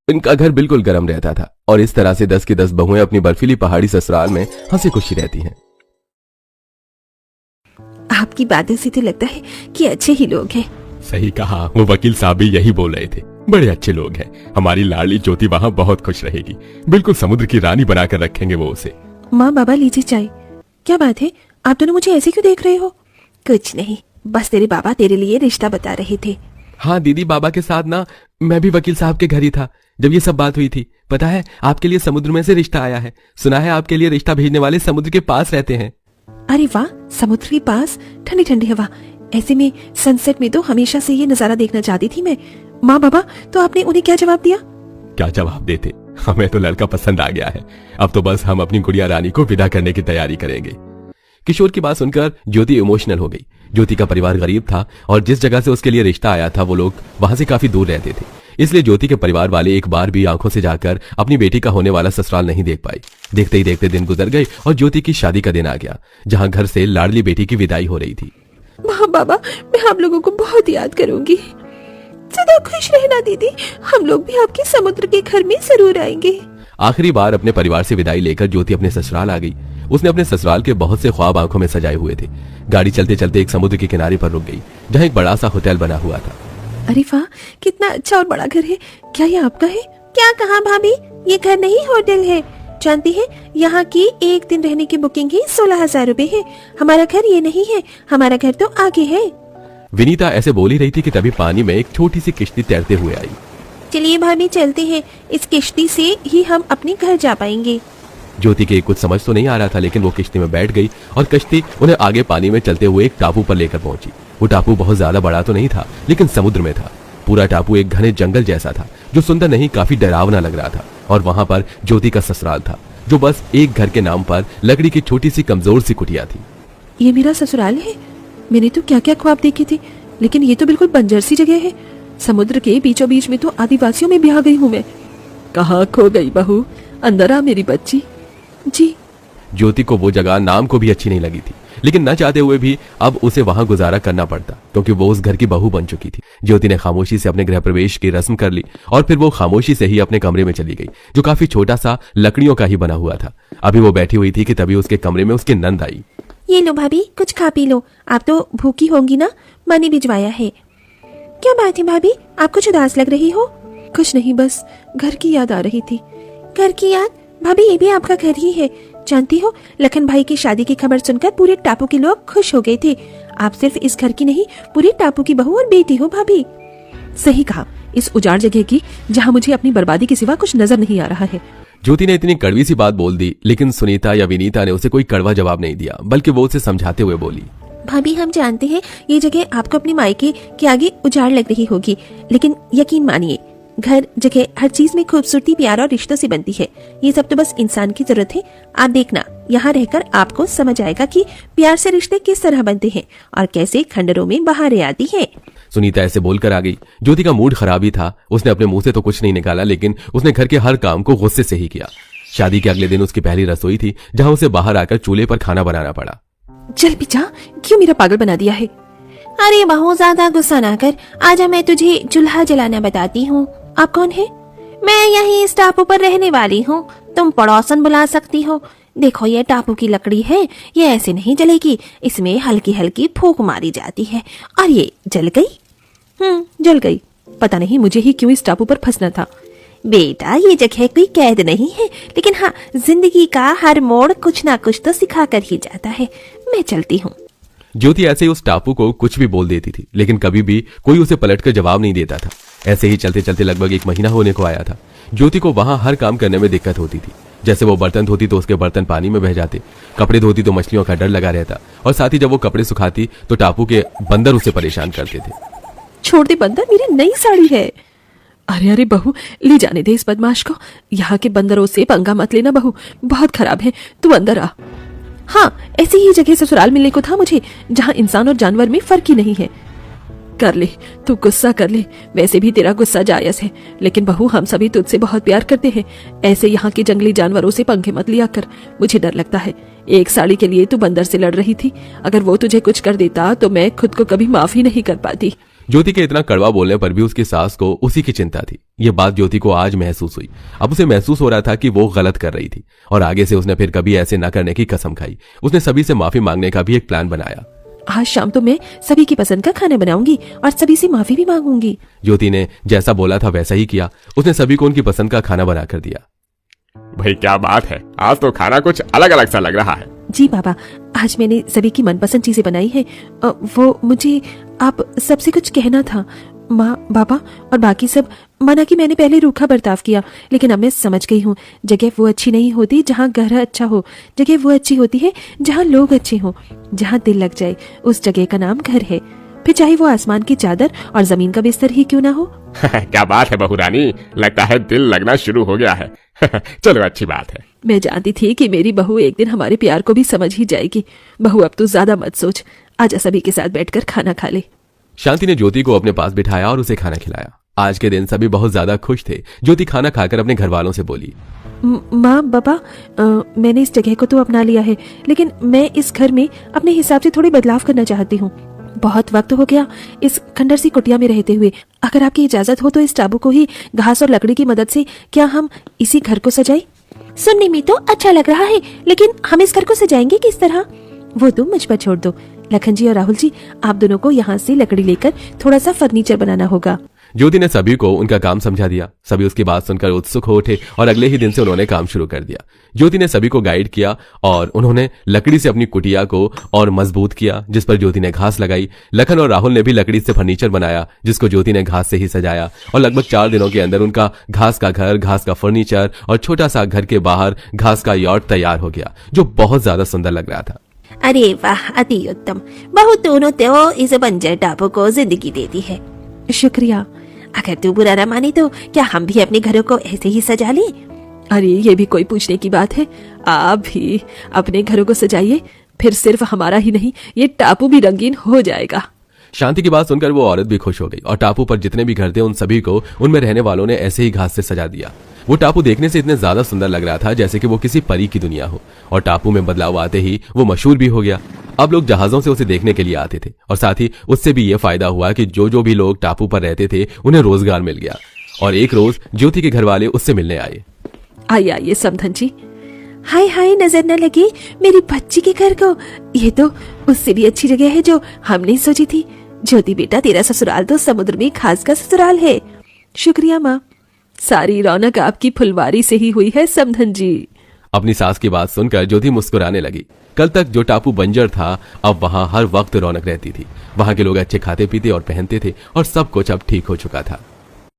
इनका घर बिल्कुल गर्म रहता था और इस तरह से 10 की 10 बहुएं अपनी बर्फीली पहाड़ी ससुराल में हंसी खुशी रहती हैं। आपकी बातों से तो लगता है कि अच्छे ही लोग हैं। सही कहा, वो वकील साहब भी यही बोल रहे थे, बड़े अच्छे लोग हैं। हमारी लाडली ज्योति वहाँ बहुत खुश रहेगी, बिल्कुल समुद्र की रानी बनाकर रखेंगे वो उसे। माँ बाबा लीजिए चाय। क्या बात है, आप दोनों मुझे ऐसे क्यों देख रहे हो? कुछ नहीं, बस तेरे बाबा तेरे लिए रिश्ता बता रहे थे। हाँ दीदी, बाबा के साथ ना मैं भी वकील साहब के घर ही था जब ये सब बात हुई थी। पता है, आपके लिए समुद्र में से रिश्ता आया है। सुना है आपके लिए रिश्ता भेजने वाले समुद्र के पास रहते हैं। अरे वाह, समुद्र के पास, ठंडी ठंडी हवा। ऐसे में सनसेट में तो हमेशा से ये नजारा देखना चाहती थी मैं। माँ बाबा, तो आपने उन्हें क्या जवाब दिया? क्या जवाब देते, हमें तो लड़का पसंद आ गया है। अब तो बस हम अपनी गुड़िया रानी को विदा करने की तैयारी करेंगे। किशोर की बात सुनकर ज्योति इमोशनल हो गई। ज्योति का परिवार गरीब था और जिस जगह से उसके लिए रिश्ता आया था वो लोग वहां से काफी दूर रहते थे, इसलिए ज्योति के परिवार वाले एक बार भी आंखों से जाकर अपनी बेटी का होने वाला ससुराल नहीं देख पाए। देखते ही देखते दिन गुजर गए और ज्योति की शादी का दिन आ गया, जहां घर से लाडली बेटी की विदाई हो रही थी। माँ बाबा, मैं आप लोगों को बहुत याद करूंगी। सदा खुश रहना दीदी, हम लोग भी आपके समुद्र के घर में जरूर आएंगे। आखिरी बार अपने परिवार से विदाई लेकर ज्योति अपने ससुराल आ गई। उसने अपने ससुराल के बहुत से ख्वाब आंखों में सजाए हुए थे। गाड़ी चलते चलते एक समुद्र के किनारे पर रुक गई, जहाँ एक बड़ा सा होटल बना हुआ था। अरे वाह, कितना अच्छा और बड़ा घर है। क्या ये आपका है? क्या कहा भाभी, ये घर नहीं होटल है। जानती है, यहाँ की एक दिन रहने की बुकिंग ही 16,000 रुपए है। हमारा घर ये नहीं है, हमारा घर तो आगे है। विनीता ऐसे बोल ही रही थी कि तभी पानी में एक छोटी सी किश्ती तैरते हुए आई। चलिए भाभी चलते हैं, इस किश्ती से ही हम अपने घर जा पाएंगे। ज्योति के कुछ समझ तो नहीं आ रहा था, लेकिन वो किश्ती में बैठ गई और कश्ती उन्हें आगे पानी में चलते हुए एक टापू पर लेकर पहुंची। वो टापू बहुत ज्यादा बड़ा तो नहीं था, लेकिन समुद्र में था। पूरा टापू एक घने जंगल जैसा था, जो सुंदर नहीं काफी डरावना लग रहा था। और वहां पर ज्योति का ससुराल था, जो बस एक घर के नाम पर लकड़ी की छोटी सी कमजोर सी कुटिया थी। ये मेरा ससुराल है? मैंने तो क्या क्या ख्वाब देखे थे, लेकिन ये तो बिल्कुल बंजर सी जगह है। समुद्र के बीचों बीच में तो आदिवासियों में भी आ गई हूँ मैं। कहाँ खो गई बहू, अंदर आ मेरी बच्ची। जी। ज्योति को वो जगह नाम को भी अच्छी नहीं लगी थी, लेकिन न चाहते हुए भी अब उसे वहां गुजारा करना पड़ता, क्योंकि वो उस घर की बहू बन चुकी थी। ज्योति ने खामोशी से अपने गृह प्रवेश की रस्म कर ली और फिर वो खामोशी से ही अपने कमरे में चली गई, जो काफी छोटा सा लकड़ियों का ही बना हुआ था। अभी वो बैठी हुई थी कि तभी उसके कमरे में उसकी नंद आई। ये लो भाभी, कुछ खा पी लो, आप तो भूखी होंगी ना, मैंने भिजवाया है। क्या बात है भाभी, आप कुछ उदास लग रही हो? कुछ नहीं, बस घर की याद आ रही थी। घर की याद? भाभी, ये भी आपका घर ही है। जानती हो, लखन भाई की शादी की खबर सुनकर पूरे टापू के लोग खुश हो गए थे। आप सिर्फ इस घर की नहीं, पूरे टापू की बहू और बेटी हो भाभी। सही कहा, इस उजाड़ जगह की, जहाँ मुझे अपनी बर्बादी के सिवा कुछ नजर नहीं आ रहा है। ज्योति ने इतनी कड़वी सी बात बोल दी, लेकिन सुनीता या विनीता ने उसे कोई कड़वा जवाब नहीं दिया, बल्कि वो उसे समझाते हुए बोली, भाभी हम जानते हैं ये जगह आपको अपने मायके के आगे उजाड़ लग रही होगी, लेकिन यकीन मानिए, घर जगह हर चीज में खूबसूरती प्यार और रिश्तों से बनती है। ये सब तो बस इंसान की जरूरत है। आप देखना, यहाँ रहकर आपको समझ आएगा कि प्यार से रिश्ते किस तरह बनते हैं और कैसे खंडरों में बहारें आती हैं। सुनीता ऐसे बोलकर आ गई। ज्योति का मूड खराब ही था। उसने अपने मुंह से तो कुछ नहीं निकाला, लेकिन उसने घर के हर काम को गुस्से से ही किया। शादी के अगले दिन उसकी पहली रसोई थी, जहाँ उसे बाहर आकर चूल्हे पर खाना बनाना पड़ा। चल पिचा, क्यों मेरा पागल बना दिया है? अरे बहुत ज्यादा गुस्सा ना कर, आजा मैं तुझे चूल्हा जलाना बताती हूँ। आप कौन है? मैं यही इस टापू पर रहने वाली हूँ, तुम पड़ोसन बुला सकती हो। देखो ये टापू की लकड़ी है, ये ऐसे नहीं जलेगी, इसमें हल्की हल्की फूंक मारी जाती है। और ये जल गई? जल गई। पता नहीं मुझे ही क्यों इस टापू पर फंसना था। बेटा ये जगह कोई कैद नहीं है, लेकिन हाँ, जिंदगी का हर मोड़ कुछ ना कुछ तो सिखा कर ही जाता है। मैं चलती हूँ। ज्योति ऐसे ही उस टापू को कुछ भी बोल देती थी, लेकिन कभी भी कोई उसे पलटकर जवाब नहीं देता था। ऐसे ही चलते चलते लगभग 1 महीना होने को आया था। ज्योति को वहां हर काम करने में दिक्कत होती थी। जैसे वो बर्तन धोती तो उसके बर्तन पानी में बह जाते, कपड़े धोती तो मछलियों का डर लगा रहता, और साथ ही जब वो कपड़े सुखाती तो टापू के बंदर उसे परेशान करते थे। छोड़ दे बंदर, मेरी नई साड़ी है। अरे अरे बहू, ले जाने दे इस बदमाश को। यहाँ के बंदरों से पंगा मत लेना बहू, बहुत खराब है। तू अंदर आ। हाँ, ऐसी ही जगह ससुराल मिलने को था मुझे, जहाँ इंसान और जानवर में फर्क ही नहीं है। कर ले, तू गुस्सा कर ले, वैसे भी तेरा गुस्सा जायज है, लेकिन बहू हम सभी तुझसे बहुत प्यार करते हैं। ऐसे यहाँ के जंगली जानवरों से पंखे मत लिया कर, मुझे डर लगता है। एक साड़ी के लिए तू बंदर से लड़ रही थी, अगर वो तुझे कुछ कर देता तो मैं खुद को कभी माफ ही नहीं कर पाती। ज्योति के इतना कड़वा बोलने पर भी उसकी सास को उसी की चिंता थी। ये बात ज्योति को आज महसूस हुई। अब उसे महसूस हो रहा था कि वो गलत कर रही थी और आगे से उसने फिर कभी ऐसे न करने की कसम खाई। उसने सभी से माफी मांगने का भी एक प्लान बनाया। आज शाम तो मैं सभी की पसंद का खाना बनाऊंगी और सभी से माफी भी मांगूंगी। ज्योति ने जैसा बोला था वैसा ही किया। उसने सभी को उनकी पसंद का खाना बना कर दिया। भाई क्या बात है, आज तो खाना कुछ अलग अलग सा लग रहा है। जी बाबा, आज मैंने सभी की मनपसंद चीजें बनाई है। वो मुझे आप सबसे कुछ कहना था। माँ, बाबा और बाकी सब माना कि मैंने पहले रूखा बर्ताव किया, लेकिन अब मैं समझ गई हूँ जगह वो अच्छी नहीं होती जहाँ घर अच्छा हो। जगह वो अच्छी होती है जहाँ लोग अच्छे हों, जहाँ दिल लग जाए। उस जगह का नाम घर है, फिर चाहे वो आसमान की चादर और जमीन का बिस्तर ही क्यों ना हो। क्या बात है बहू रानी, लगता है दिल लगना शुरू हो गया है। चलो अच्छी बात है। मैं जानती थी कि मेरी बहू एक दिन हमारे प्यार को भी समझ ही जाएगी। बहू अब तो ज्यादा मत सोच, आजा सभी के साथ बैठकर खाना खा ले। शांति ने ज्योति को अपने पास बिठाया और उसे खाना खिलाया। आज के दिन सभी बहुत ज्यादा खुश थे। ज्योति खाना खाकर अपने घर वालों से बोली, माँ, बाबा, मैंने इस जगह को तो अपना लिया है, लेकिन मैं इस घर में अपने हिसाब से थोड़ी बदलाव करना चाहती हूँ। बहुत वक्त हो गया इस खंडर सी कुटिया में रहते हुए। अगर आपकी इजाजत हो तो इस टाबू को ही घास और लकड़ी की मदद से क्या हम इसी घर को सजाएं? सुनने में तो अच्छा लग रहा है, लेकिन हम इस घर को सजाएंगे किस तरह? वो तुम मुझ पर छोड़ दो। लखन जी और राहुल जी, आप दोनों को यहाँ से लकड़ी लेकर थोड़ा सा फर्नीचर बनाना होगा। ज्योति ने सभी को उनका काम समझा दिया। सभी उसकी बात सुनकर उत्सुक हो उठे और अगले ही दिन से उन्होंने काम शुरू कर दिया। ज्योति ने सभी को गाइड किया और उन्होंने लकड़ी से अपनी कुटिया को और मजबूत किया, जिस पर ज्योति ने घास लगाई। लखन और राहुल ने भी लकड़ी से फर्नीचर बनाया, जिसको ज्योति ने घास से ही सजाया। और लगभग 4 दिनों के अंदर उनका घास का घर, घास का फर्नीचर और छोटा सा घर के बाहर घास का यॉट तैयार हो गया, जो बहुत ज्यादा सुंदर लग रहा था। अरे वाह, अति उत्तम। बहू दोनों तो इस बंजर टापू को जिंदगी देती है। शुक्रिया। अगर तू बुरा ना माने तो क्या हम भी अपने घरों को ऐसे ही सजा लें? अरे ये भी कोई पूछने की बात है। आप भी अपने घरों को सजाइए, फिर सिर्फ हमारा ही नहीं, ये टापू भी रंगीन हो जाएगा। शांति की बात सुनकर वो औरत भी खुश हो गई और टापू पर जितने भी घर थे उन सभी को उनमें रहने वालों ने ऐसे ही घास से सजा दिया। वो टापू देखने से इतने ज्यादा सुंदर लग रहा था जैसे कि वो किसी परी की दुनिया हो। और टापू में बदलाव आते ही वो मशहूर भी हो गया। अब लोग जहाजों से उसे देखने के लिए आते थे और साथ ही उससे भी ये फायदा हुआ कि जो भी लोग टापू पर रहते थे उन्हें रोजगार मिल गया। और एक रोज ज्योति के घर वाले उससे मिलने आए। आइए समधन जी। हाय हाय, नजर न लगे मेरी बच्ची के घर को। ये तो उससे भी अच्छी जगह है जो हमने सोची थी। ज्योति बेटा, तेरा ससुराल तो समुद्र में खास का ससुराल है। शुक्रिया माँ, सारी रौनक आपकी फुलवारी से ही हुई है समधन जी। अपनी सास की बात सुनकर ज्योति मुस्कुराने लगी। कल तक जो टापू बंजर था, अब वहां हर वक्त रौनक रहती थी। वहां के लोग अच्छे खाते पीते और पहनते थे और सब कुछ अब ठीक हो चुका था।